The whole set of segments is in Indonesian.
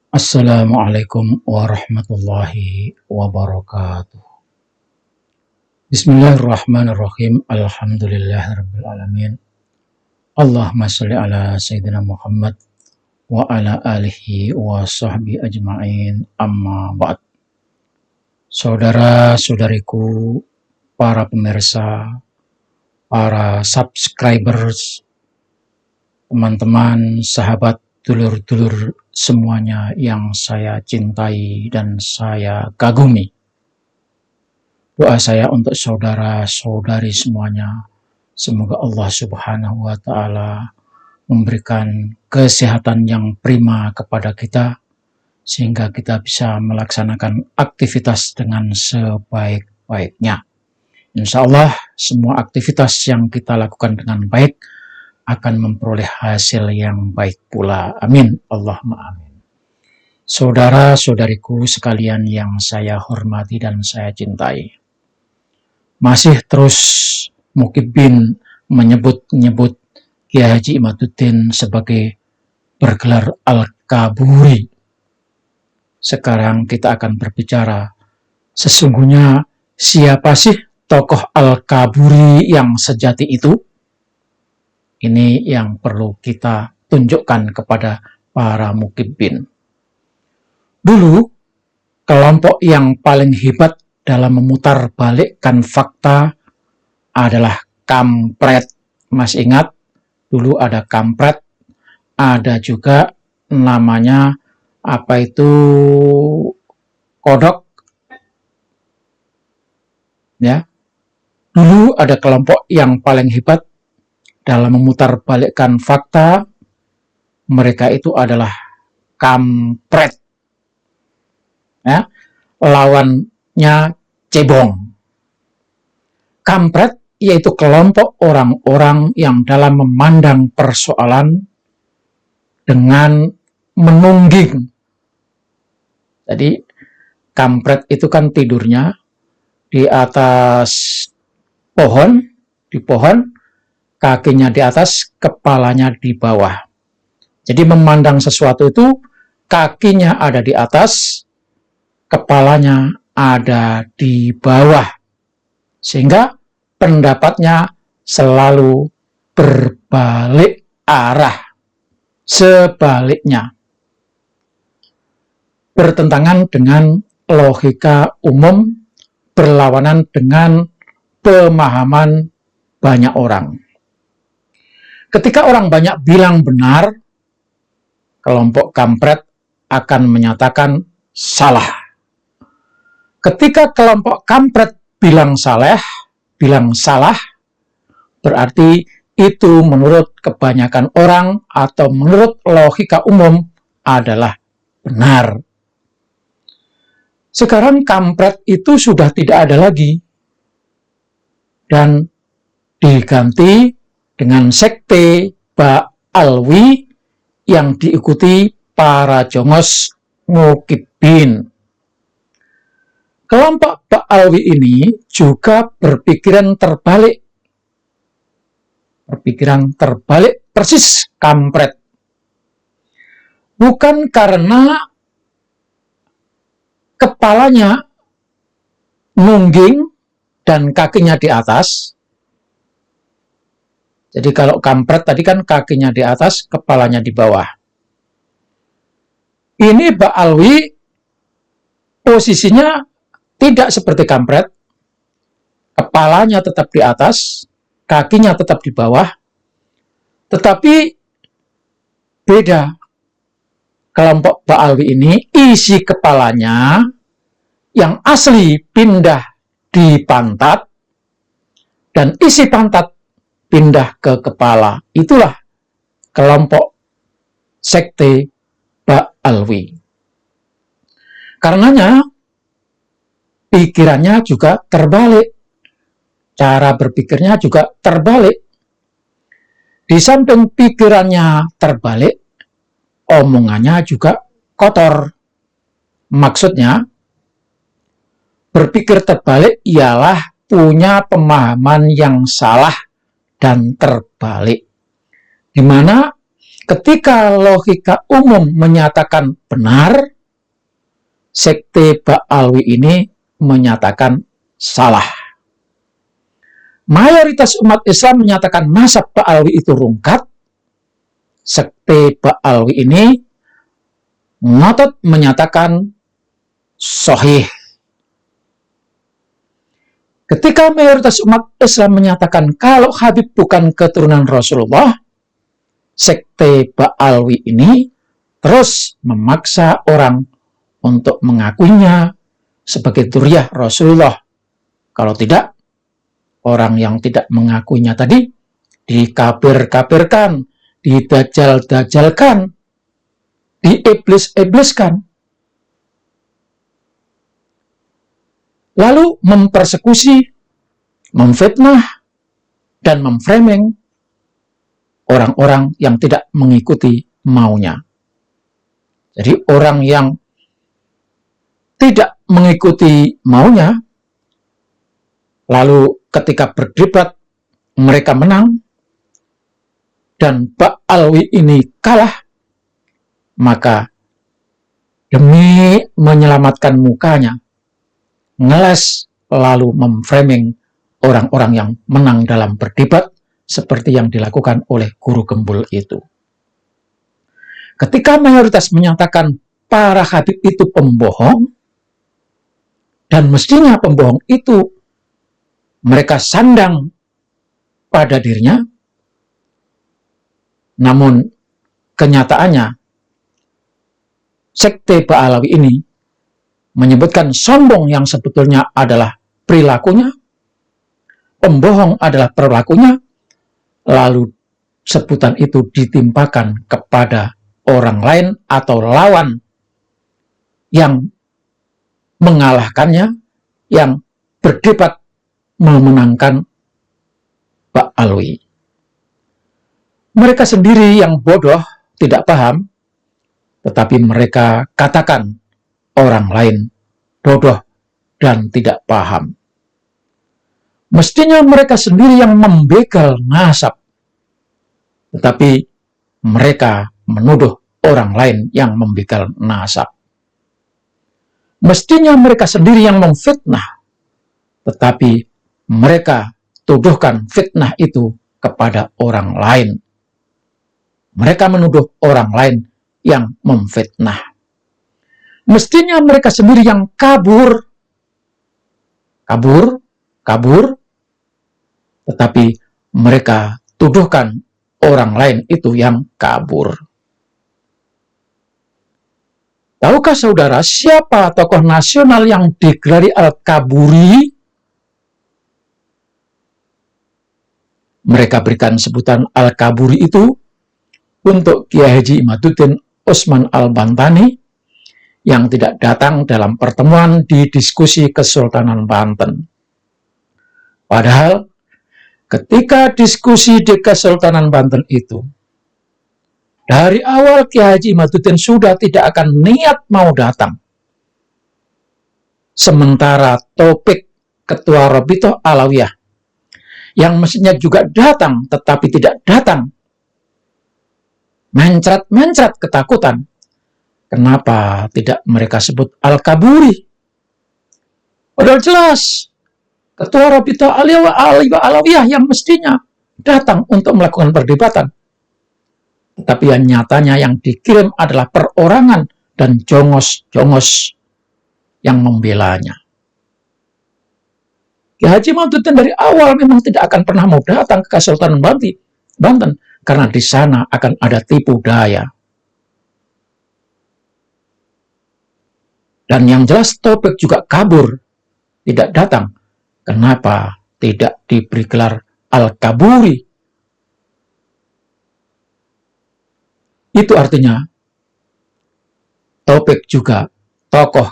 Assalamualaikum warahmatullahi wabarakatuh. Bismillahirrahmanirrahim. Alhamdulillahirrabbilalamin. Allahumma salli ala Sayyidina Muhammad wa ala alihi wa sahbihi ajma'in, amma ba'd. Saudara-saudariku, para pemirsa, para subscribers, teman-teman, sahabat, dulur-dulur semuanya yang saya cintai dan saya kagumi. Doa saya untuk saudara-saudari semuanya, semoga Allah Subhanahu wa Ta'ala memberikan kesehatan yang prima kepada kita, sehingga kita bisa melaksanakan aktivitas dengan sebaik-baiknya. Insya Allah, semua aktivitas yang kita lakukan dengan baik akan memperoleh hasil yang baik pula. Amin. Allahumma amin. Saudara-saudariku sekalian yang saya hormati dan saya cintai, masih terus Mukibbin menyebut-nyebut Kiai Haji Imaduddin sebagai bergelar Al-Kaburi. Sekarang kita akan berbicara, sesungguhnya siapa sih tokoh Al-Kaburi yang sejati itu? Ini yang perlu kita tunjukkan kepada para mukibbin. Dulu, kelompok yang paling hebat dalam memutarbalikkan fakta adalah kampret. Masih ingat? Dulu ada kampret, ada juga namanya kodok. Ya. Dulu ada kelompok yang paling hebat dalam memutarbalikkan fakta, mereka itu adalah kampret. Ya, lawannya cebong. Kampret yaitu kelompok orang-orang yang dalam memandang persoalan dengan menungging. Jadi kampret itu kan tidurnya di atas pohon, kakinya di atas, kepalanya di bawah. Jadi memandang sesuatu itu, kakinya ada di atas, kepalanya ada di bawah. Sehingga pendapatnya selalu berbalik arah. Sebaliknya. Bertentangan dengan logika umum, berlawanan dengan pemahaman banyak orang. Ketika orang banyak bilang benar, kelompok kampret akan menyatakan salah. Ketika kelompok kampret bilang salah, berarti itu menurut kebanyakan orang atau menurut logika umum adalah benar. Sekarang kampret itu sudah tidak ada lagi dan diganti dengan sekte Ba'alwi yang diikuti para jongos Mukibbin. Kelompok Ba'alwi ini juga berpikiran terbalik persis kampret. Bukan karena kepalanya nungging dan kakinya di atas. Jadi kalau kampret tadi kan kakinya di atas, kepalanya di bawah. Ini Ba'alwi posisinya tidak seperti kampret. Kepalanya tetap di atas, kakinya tetap di bawah. Tetapi beda. Kelompok Ba'alwi ini isi kepalanya yang asli pindah di pantat dan isi pantat pindah ke kepala. Itulah kelompok sekte Ba'alwi. Karenanya pikirannya juga terbalik. Cara berpikirnya juga terbalik. Di samping pikirannya terbalik, omongannya juga kotor. Maksudnya, berpikir terbalik ialah punya pemahaman yang salah dan terbalik. Di mana ketika logika umum menyatakan benar, sekte Ba'alwi ini menyatakan salah. Mayoritas umat Islam menyatakan nasab Ba'alwi itu rungkat. Sekte Ba'alwi ini ngotot menyatakan sahih. Ketika mayoritas umat Islam menyatakan kalau Habib bukan keturunan Rasulullah, sekte Ba'alwi ini terus memaksa orang untuk mengakuinya sebagai dzurriyyah Rasulullah. Kalau tidak, orang yang tidak mengakuinya tadi dikafir-kafirkan, didajjal-dajjalkan, diiblis-ibliskan. Lalu mempersekusi, memfitnah, dan memframing orang-orang yang tidak mengikuti maunya. Jadi orang yang tidak mengikuti maunya, lalu ketika berdebat mereka menang, dan Ba'alwi ini kalah, maka demi menyelamatkan mukanya, ngeles lalu memframing orang-orang yang menang dalam berdebat seperti yang dilakukan oleh guru gembul itu. Ketika mayoritas menyatakan para Habib itu pembohong, dan mestinya pembohong itu mereka sandang pada dirinya, namun kenyataannya sekte Ba'alwi ini menyebutkan sombong yang sebetulnya adalah perilakunya, pembohong adalah perilakunya, lalu sebutan itu ditimpakan kepada orang lain atau lawan yang mengalahkannya, yang berdebat memenangkan Ba'alwi. Mereka sendiri yang bodoh, tidak paham, tetapi mereka katakan orang lain bodoh dan tidak paham. Mestinya mereka sendiri yang membegal nasab, tetapi mereka menuduh orang lain yang membegal nasab. Mestinya mereka sendiri yang memfitnah, tetapi mereka tuduhkan fitnah itu kepada orang lain. Mereka menuduh orang lain yang memfitnah. Mestinya mereka sendiri yang kabur, tetapi mereka tuduhkan orang lain itu yang kabur. Tahukah saudara siapa tokoh nasional yang digelari Al-Kaburi? Mereka berikan sebutan Al-Kaburi itu untuk Kiai Haji Imaduddin Usman Al-Bantani yang tidak datang dalam pertemuan di diskusi Kesultanan Banten. Padahal ketika diskusi di Kesultanan Banten itu, dari awal Kiai Haji Imaduddin sudah tidak akan niat mau datang. Sementara Taufik, Ketua Rabithah Alawiyah, yang mestinya juga datang tetapi tidak datang, mencret-mencret ketakutan. Kenapa tidak mereka sebut Al-Kaburi? Padahal jelas Ketua Rabithah Alawiyah yang mestinya datang untuk melakukan perdebatan. Tetapi yang nyatanya yang dikirim adalah perorangan dan jongos-jongos yang membelanya. Kiai Haji Imaduddin dari awal memang tidak akan pernah mau datang ke Kesultanan Banten karena di sana akan ada tipu daya. Dan yang jelas Taufik juga kabur, tidak datang. Kenapa tidak diberi gelar Al-Kaburi? Itu artinya Taufik juga tokoh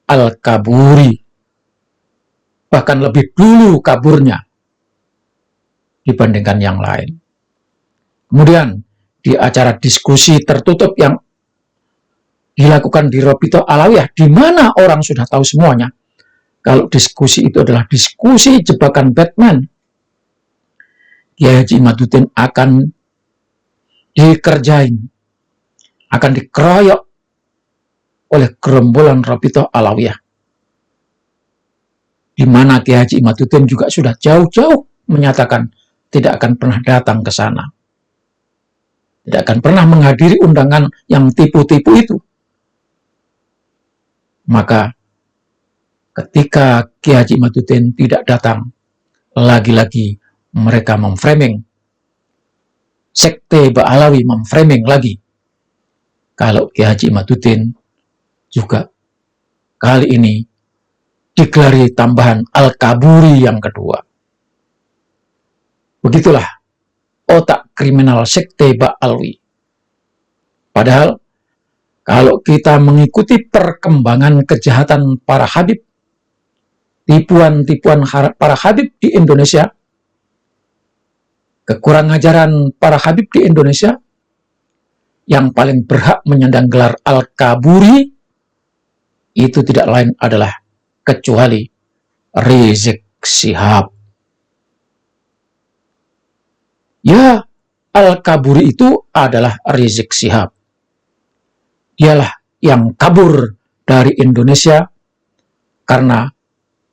Al-Kaburi. Bahkan lebih dulu kaburnya dibandingkan yang lain. Kemudian di acara diskusi tertutup yang dilakukan di Rabithah Alawiyah, di mana orang sudah tahu semuanya, kalau diskusi itu adalah diskusi jebakan Batman, Kiai Haji Imaduddin akan dikerjain, akan dikeroyok oleh gerombolan Rabithah Alawiyah, di mana Kiai Haji Imaduddin juga sudah jauh-jauh menyatakan tidak akan pernah datang ke sana, tidak akan pernah menghadiri undangan yang tipu-tipu itu. Maka ketika Kiai Haji Imaduddin tidak datang, lagi-lagi mereka memframing, sekte Ba'alawi memframing lagi kalau Kiai Haji Imaduddin juga kali ini digelari tambahan Al-Kaburi yang kedua. Begitulah otak kriminal sekte Ba'alawi. Padahal kalau kita mengikuti perkembangan kejahatan para habib, tipuan-tipuan para habib di Indonesia, kekurang ajaran para habib di Indonesia, yang paling berhak menyandang gelar Al-Kaburi itu tidak lain adalah kecuali Rizik Syihab. Ya, Al-Kaburi itu adalah Rizik Syihab. Dialah yang kabur dari Indonesia karena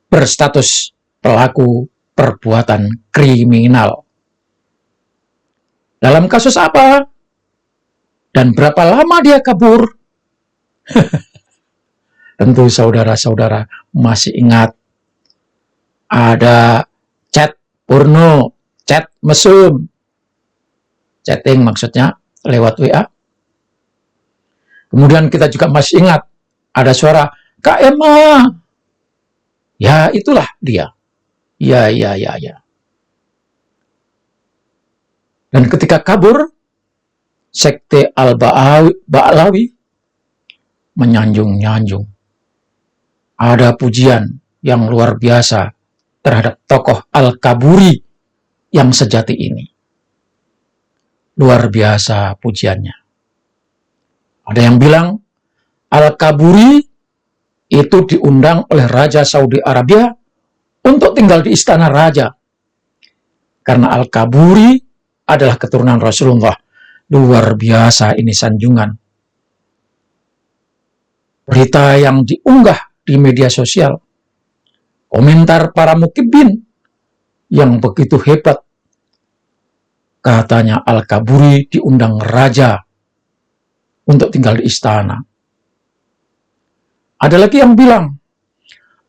berstatus pelaku perbuatan kriminal. Dalam kasus apa? Dan berapa lama dia kabur? Tentu saudara-saudara masih ingat ada chat porno, chat mesum, chatting maksudnya lewat WA. Kemudian kita juga masih ingat ada suara Kak Emma. Ya, itulah dia. Ya. Dan ketika kabur, sekte Al-Ba'alawi menyanjung-nyanjung. Ada pujian yang luar biasa terhadap tokoh Al-Kaburi yang sejati ini. Luar biasa pujiannya. Ada yang bilang Al-Kaburi itu diundang oleh Raja Saudi Arabia untuk tinggal di istana raja. Karena Al-Kaburi adalah keturunan Rasulullah. Luar biasa ini sanjungan. Berita yang diunggah di media sosial. Komentar para mukibin yang begitu hebat. Katanya Al-Kaburi diundang raja untuk tinggal di istana. Ada lagi yang bilang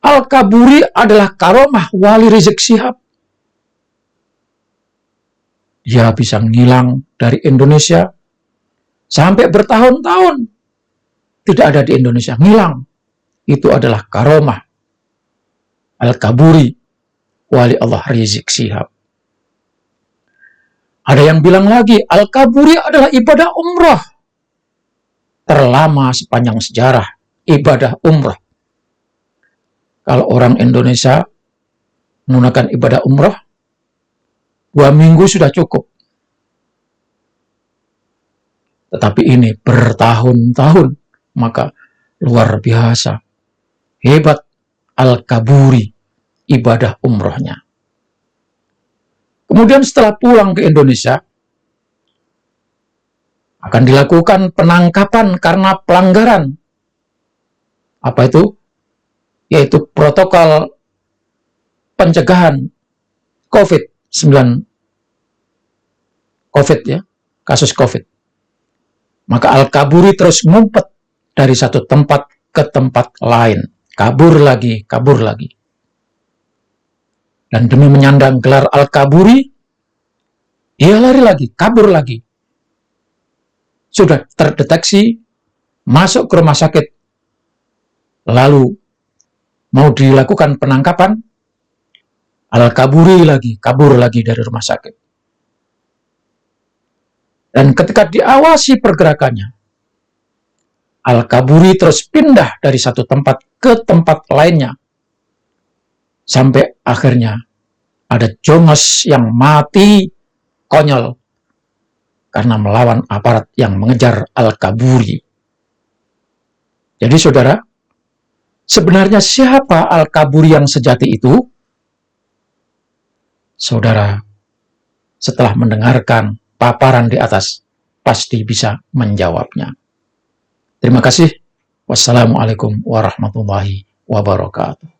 Al-Kaburi adalah karomah wali Rizik Syihab. Dia bisa ngilang dari Indonesia sampai bertahun-tahun tidak ada di Indonesia, ngilang. Itu adalah karomah Al-Kaburi wali Allah Rizik Syihab. Ada yang bilang lagi Al-Kaburi adalah ibadah umrah terlama sepanjang sejarah, ibadah umrah. Kalau orang Indonesia menggunakan ibadah umrah 2 minggu sudah cukup. Tetapi ini bertahun-tahun, maka luar biasa. Hebat Al-Kaburi ibadah umrahnya. Kemudian setelah pulang ke Indonesia, akan dilakukan penangkapan karena pelanggaran. Apa itu? Yaitu protokol pencegahan COVID-19. COVID ya, kasus COVID. Maka Al-Kaburi terus ngumpet dari satu tempat ke tempat lain. Kabur lagi. Dan demi menyandang gelar Al-Kaburi, dia lari lagi, kabur lagi. Sudah terdeteksi, masuk ke rumah sakit, lalu mau dilakukan penangkapan, Al-Kaburi lagi, kabur lagi dari rumah sakit. Dan ketika diawasi pergerakannya, Al-Kaburi terus pindah dari satu tempat ke tempat lainnya. Sampai akhirnya ada jongos yang mati konyol karena melawan aparat yang mengejar Al-Kaburi. Jadi saudara, sebenarnya siapa Al-Kaburi yang sejati itu? Saudara, setelah mendengarkan paparan di atas, pasti bisa menjawabnya. Terima kasih. Wassalamualaikum warahmatullahi wabarakatuh.